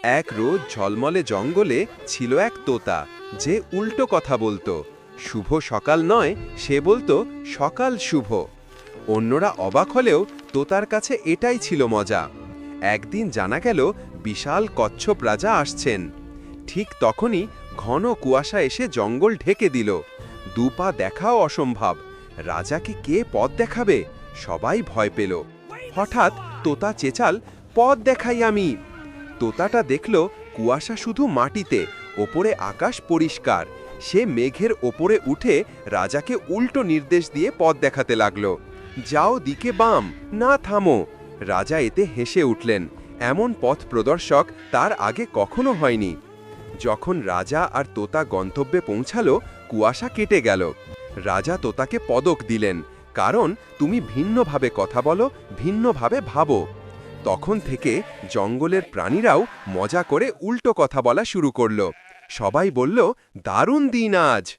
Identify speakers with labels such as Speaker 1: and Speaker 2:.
Speaker 1: এক রোজ ঝলমলে জঙ্গলে ছিল এক তোতা যে উল্টো কথা বলতো। শুভ সকাল নয়, সে বলতো সকাল শুভ। অন্যরা অবাক হলেও তোতার কাছে এটাই ছিল মজা। একদিন জানা গেল বিশাল কচ্ছপ রাজা আসছেন। ঠিক তখনই ঘন কুয়াশা এসে জঙ্গল ঢেকে দিল। দুপা দেখাও অসম্ভব। রাজাকে কে পথ দেখাবে? সবাই ভয় পেল। হঠাৎ তোতা চেঁচাল, পথ দেখাই আমি। তোতাটা দেখল কুয়াশা শুধু মাটিতে, ওপরে আকাশ পরিষ্কার। সে মেঘের ওপরে উঠে রাজাকে উল্টো নির্দেশ দিয়ে পথ দেখাতে লাগল। যাও দিকে বাম, না থামো। রাজা এতে হেসে উঠলেন। এমন পথ প্রদর্শক তার আগে কখনো হয়নি। যখন রাজা আর তোতা গন্তব্যে পৌঁছালো, কুয়াশা কেটে গেল। রাজা তোতাকে পদক দিলেন, কারণ তুমি ভিন্নভাবে কথা বলো, ভিন্নভাবে ভাবো। তখন থেকে জঙ্গলের প্রাণীরাও মজা করে উল্টো কথা বলা শুরু করল। সবাই বলল, দারুণ দিন আজ।